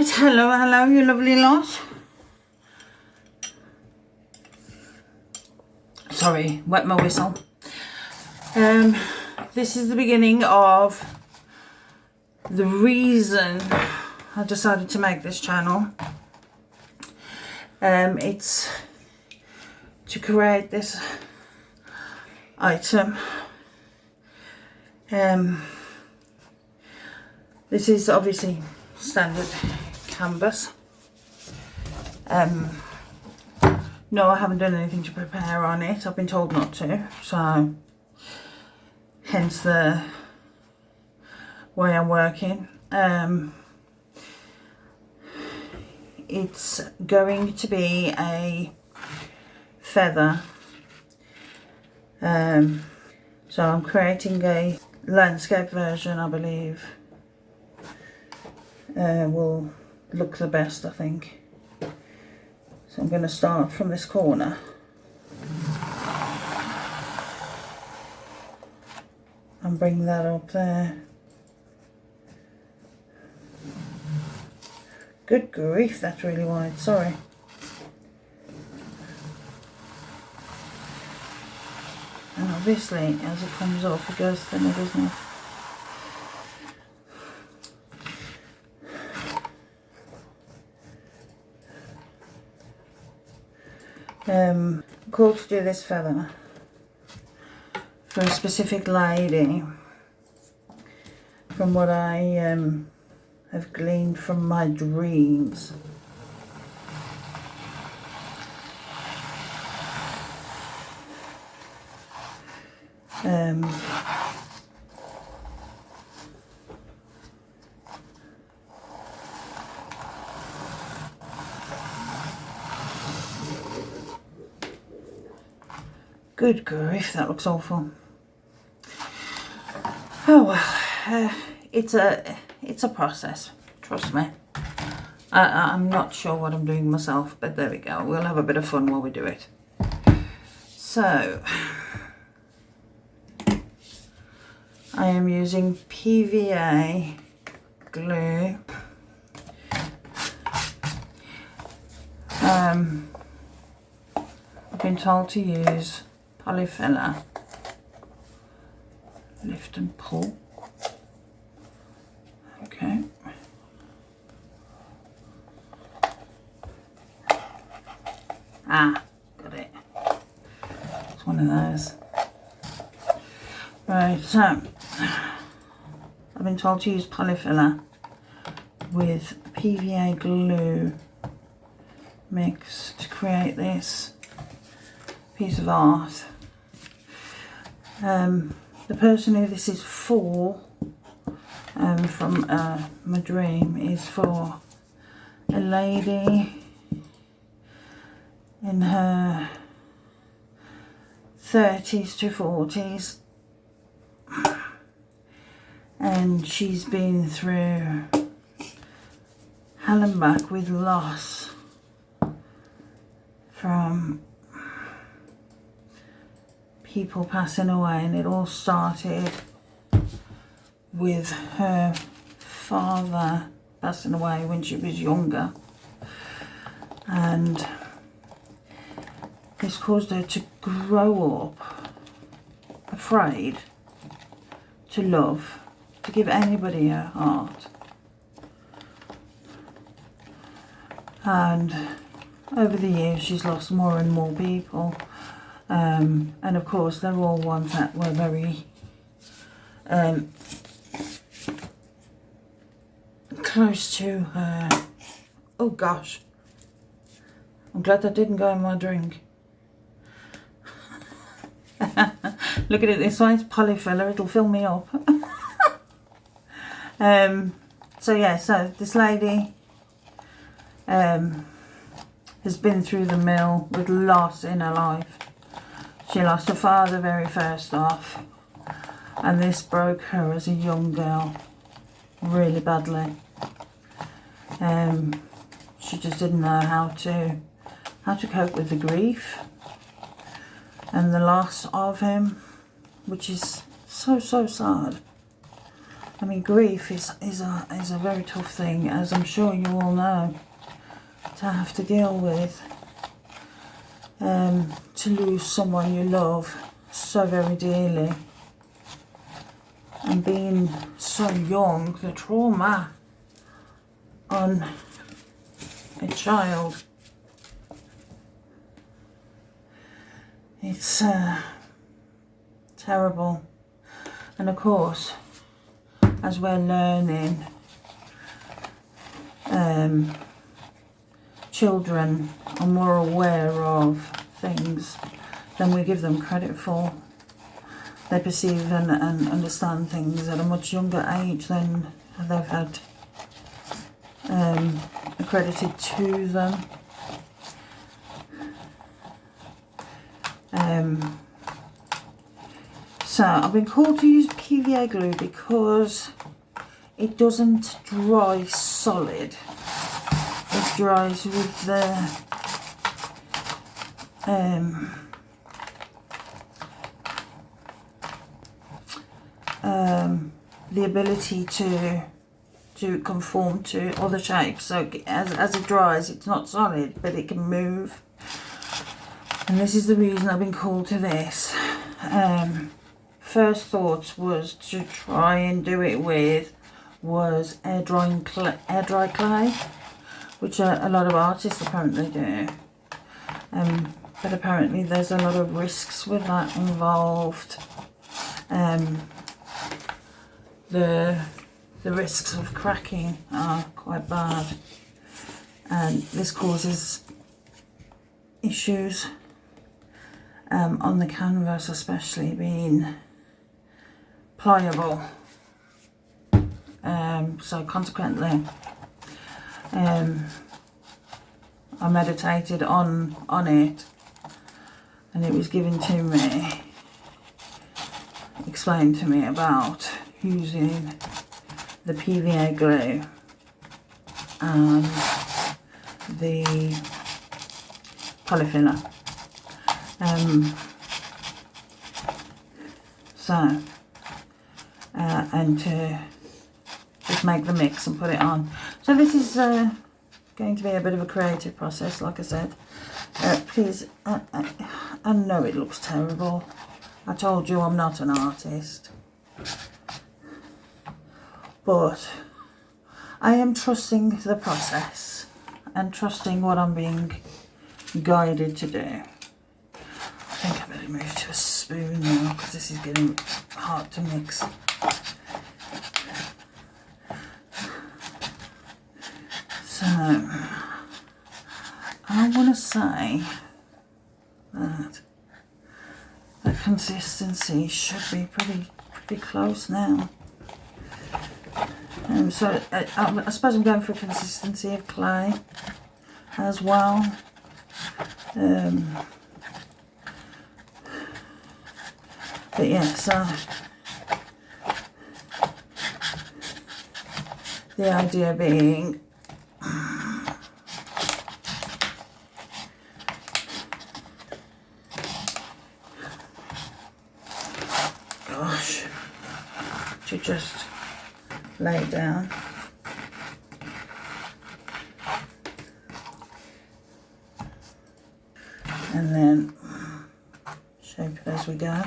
Right, hello, you lovely lot. Sorry, wet my whistle. This is the beginning of the reason I decided to make this channel. It's to create this item. This is obviously standard canvas. No, I haven't done anything to prepare on it. I've been told not to, so hence the way I'm working. It's going to be a feather. So I'm creating a landscape version, I believe. Will look the best, I think. So I'm going to start from this corner. And bring that up there. Good grief, that's really wide, sorry. And obviously, as it comes up, it goes thinner, doesn't it? Called to do this feather for a specific lady, from what I have gleaned from my dreams. Good grief, that looks awful. Oh well, it's a process, trust me. I'm not sure what I'm doing myself, but there we go. We'll have a bit of fun while we do it. So, I am using PVA glue. I've been told to use polyfiller, lift and pull. Okay. Ah, got it. It's one of those. Right, so I've been told to use polyfiller with PVA glue mix to create this piece of art. The person who this is for, from my dream, is for a lady in her 30s to 40s, and she's been through hell and back with loss from people passing away, and it all started with her father passing away when she was younger, and this caused her to grow up afraid to love, to give anybody her heart. And over the years she's lost more and more people. And of course they're all ones that were very close to her. Oh gosh, I'm glad that didn't go in my drink. Look at it this way, it's polyfiller, it'll fill me up. So yeah, so this lady has been through the mill with loss in her life. She lost her father very first off, and this broke her as a young girl really badly. She just didn't know how to cope with the grief and the loss of him, which is so sad. I mean, grief is a very tough thing, as I'm sure you all know, to have to deal with. To lose someone you love so very dearly, and being so young, the trauma on a child, it's terrible. And of course, as we're learning, children are more aware of things than we give them credit for. They perceive and understand things at a much younger age than they've had accredited to them. So I've been called to use PVA glue because it doesn't dry solid. It dries with the ability to conform to other shapes. So as it dries, it's not solid, but it can move. And this is the reason I've been called to this. First thoughts was to try and do it with air dry clay, which a lot of artists apparently do. But apparently there's a lot of risks with that involved. The risks of cracking are quite bad, and this causes issues on the canvas, especially being pliable. So consequently, I meditated on it, and it was given to me, explained to me about using the PVA glue and the polyfiller. And to just make the mix and put it on. So this is going to be a bit of a creative process, like I said. Please, I know it looks terrible. I told you I'm not an artist. But I am trusting the process and trusting what I'm being guided to do. I think I better move to a spoon now because this is getting hard to mix. So I want to say that the consistency should be pretty close now. So I suppose I'm going for consistency of clay as well. But yeah, so the idea being to just lay down and then shape it as we go.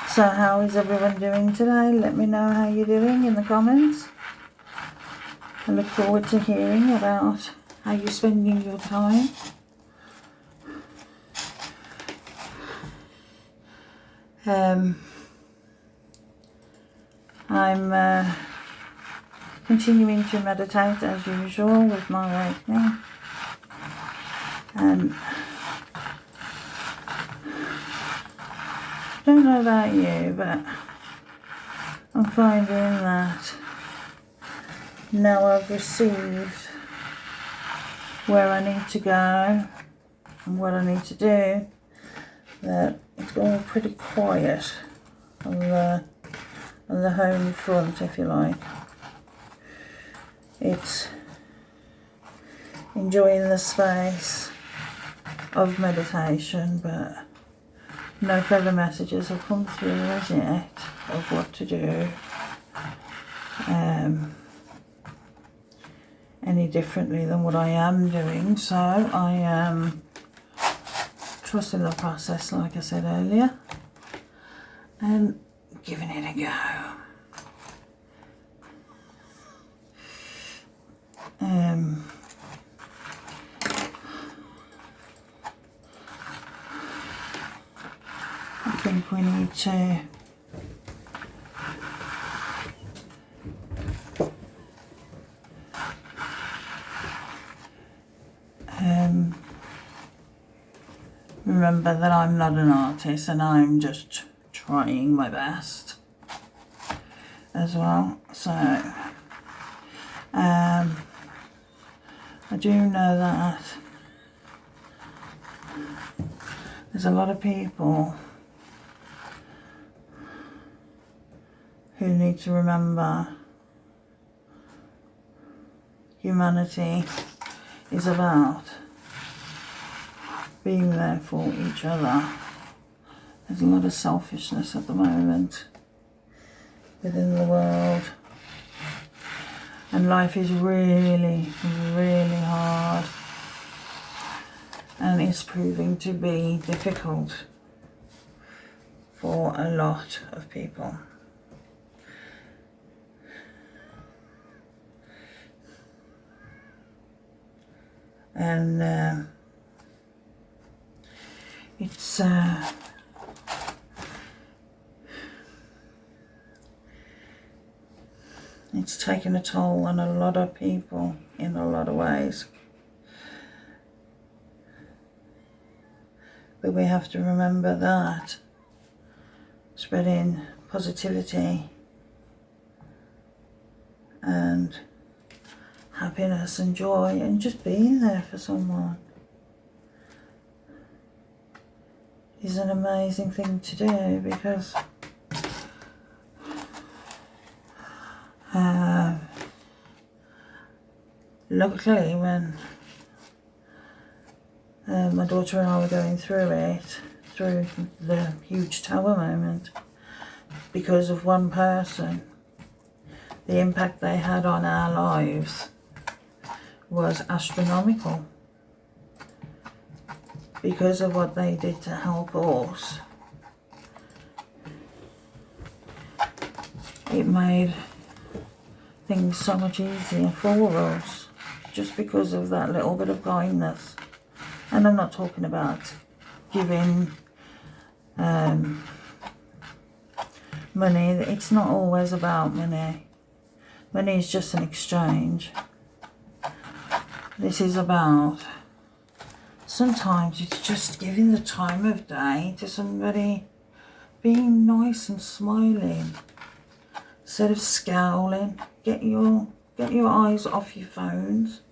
So how is everyone doing today? Let me know how you're doing in the comments. I look forward to hearing about how you're spending your time. I'm continuing to meditate as usual with my awakening, and I don't know about you, but I'm finding that now I've received where I need to go and what I need to do, that it's all pretty quiet on the home front, if you like. It's enjoying the space of meditation, but no further messages have come through as yet of what to do any differently than what I am doing. So I am trusting the process, like I said earlier, and giving it a go. I think we need to remember that I'm not an artist and I'm just trying my best as well. So I do know that there's a lot of people who need to remember humanity is about being there for each other. There's a lot of selfishness at the moment within the world, and life is really, really hard, and it's proving to be difficult for a lot of people. And it's taken a toll on a lot of people in a lot of ways. But we have to remember that spreading positivity and happiness and joy and just being there for someone is an amazing thing to do, because luckily when my daughter and I were going through the huge tower moment, because of one person, the impact they had on our lives was astronomical. Because of what they did to help us, it made things so much easier for us, just because of that little bit of kindness. And I'm not talking about giving money. It's not always about money. Money is just an exchange. This is about, sometimes it's just giving the time of day to somebody, being nice and smiling instead of scowling. Get your eyes off your phones.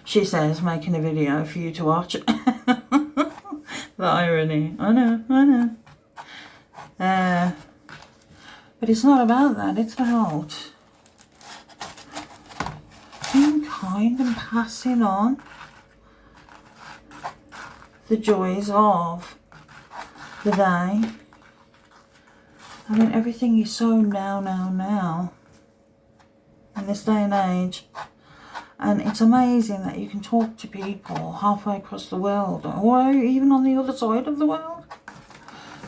She says, making a video for you to watch. The irony. I know. But it's not about that. It's about being kind and passing on the joys of the day. I mean, everything is so now in this day and age, and it's amazing that you can talk to people halfway across the world, or even on the other side of the world.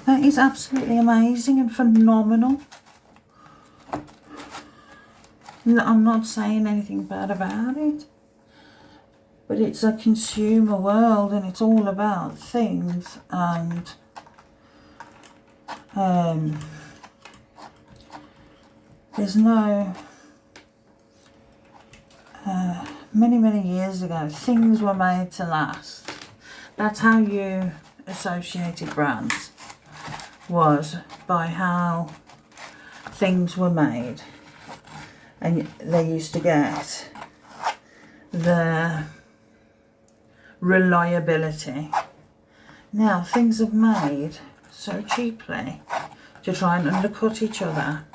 That is absolutely amazing and phenomenal. I'm not saying anything bad about it, but it's a consumer world and it's all about things, and there's no many years ago, things were made to last. That's how you associated brands, was by how things were made. And they used to get the reliability. Now things are made so cheaply to try and undercut each other,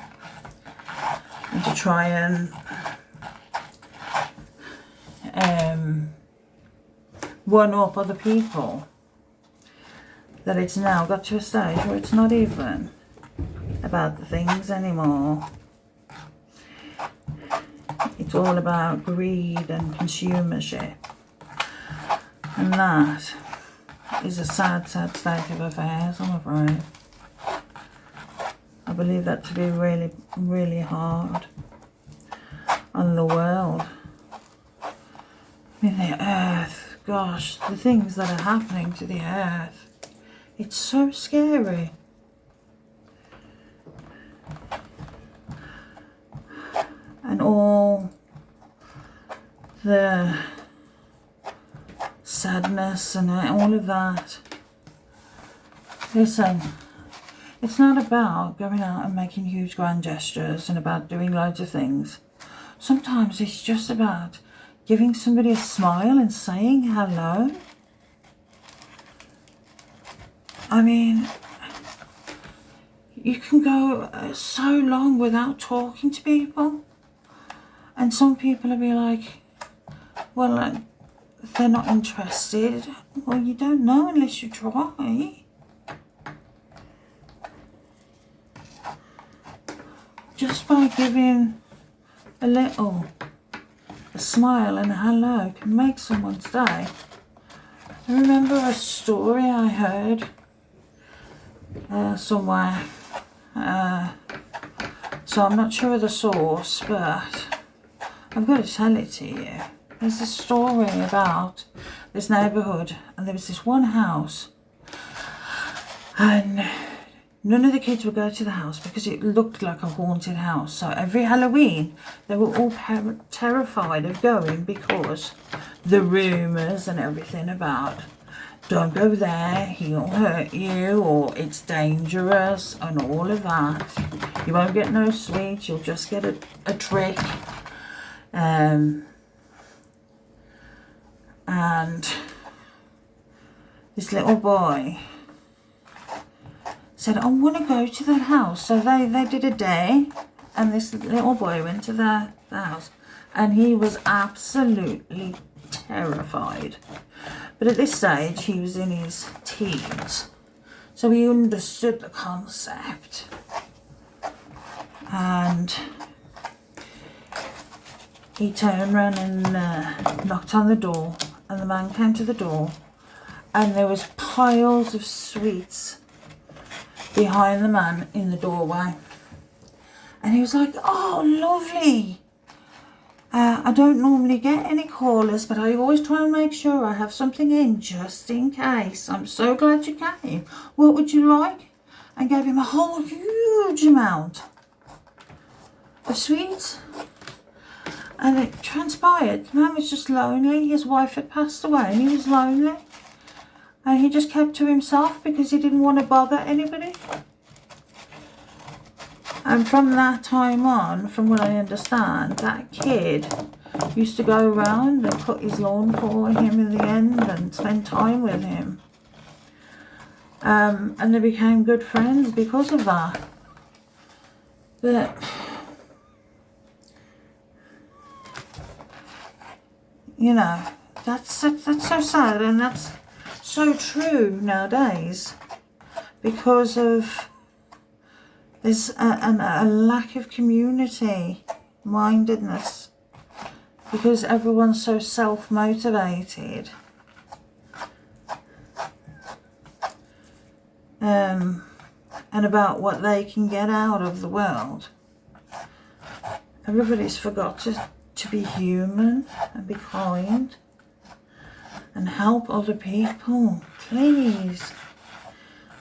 and to try and one up other people, that it's now got to a stage where it's not even about the things anymore. It's all about greed and consumership, and that is a sad, sad state of affairs, I'm afraid. I believe that to be really, really hard on the world. I mean, the earth, gosh, the things that are happening to the earth, it's so scary. And all the sadness and all of that. Listen, it's not about going out and making huge grand gestures and about doing loads of things. Sometimes it's just about giving somebody a smile and saying hello. I mean, you can go so long without talking to people, and some people will be like, well, they're not interested. Well, you don't know unless you try. Just by giving a smile and a hello can make someone's day. I remember a story I heard somewhere, so I'm not sure of the source, but I've got to tell it to you. There's a story about this neighbourhood, and there was this one house, and none of the kids would go to the house because it looked like a haunted house. So every Halloween, they were all terrified of going because the rumours and everything about, don't go there, he'll hurt you, or it's dangerous, and all of that. You won't get no sweets, you'll just get a trick. And this little boy said, I want to go to that house. So they did a day, and this little boy went to the house, and he was absolutely terrified. But at this stage, he was in his teens, so he understood the concept. And he turned around and knocked on the door, and the man came to the door, and there was piles of sweets behind the man in the doorway. And he was like, oh, lovely. I don't normally get any callers, but I always try and make sure I have something in just in case. I'm so glad you came. What would you like? And gave him a whole huge amount of sweets. And it transpired, the man was just lonely. His wife had passed away and he was lonely. And he just kept to himself because he didn't want to bother anybody. And from that time on, from what I understand, that kid used to go around and cut his lawn for him in the end and spend time with him. And they became good friends because of that. But you know, that's so sad, and that's so true nowadays, because of there's a lack of community mindedness, because everyone's so self-motivated. And about what they can get out of the world. Everybody's forgot to be human and be kind and help other people. Please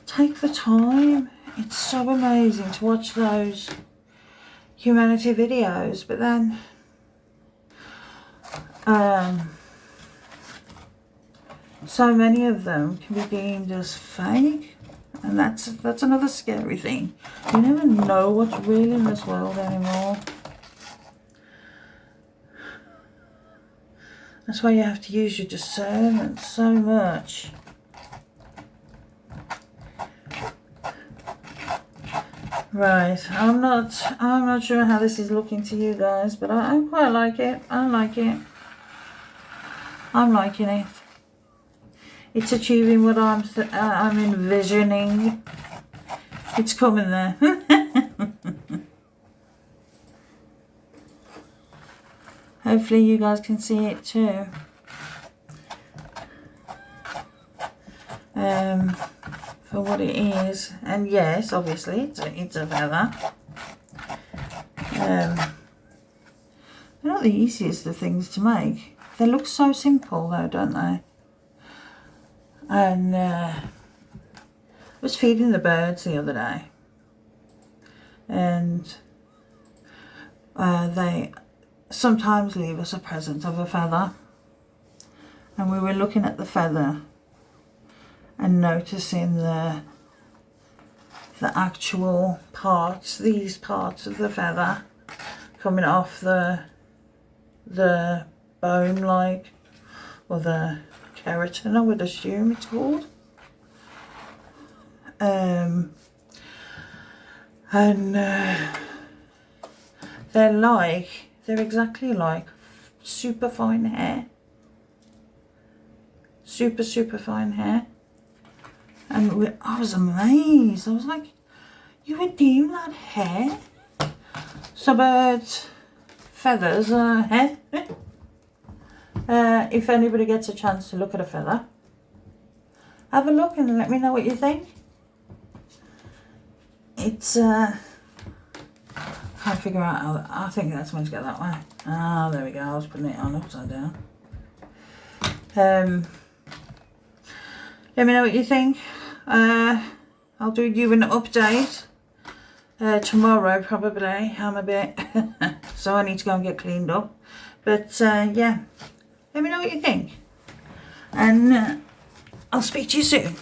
take the time. It's so amazing to watch those humanity videos, but then so many of them can be deemed as fake, and that's another scary thing. You never know what's real in this world anymore. That's why you have to use your discernment so much. Right, I'm not sure how this is looking to you guys, but I quite like it. I like it. I'm liking it. It's achieving what I'm envisioning. It's coming there. Hopefully you guys can see it too. For what it is, and yes, obviously it's a feather. They're not the easiest of things to make. They look so simple though, don't they? And I was feeding the birds the other day, and they sometimes leave us a present of a feather, and we were looking at the feather and noticing the actual parts, these parts of the feather coming off the bone, like, or the keratin, I would assume it's called. And they're exactly like super fine hair, super fine hair. And I was amazed. I was like, you redeem that hair? So birds' feathers are hair. If anybody gets a chance to look at a feather, have a look and let me know what you think. It's can't figure out how. I think that's meant to go that way. Ah, there we go. I was putting it on upside down. Let me know what you think. I'll do you an update tomorrow probably. I'm a bit so I need to go and get cleaned up. But yeah, let me know what you think, and I'll speak to you soon.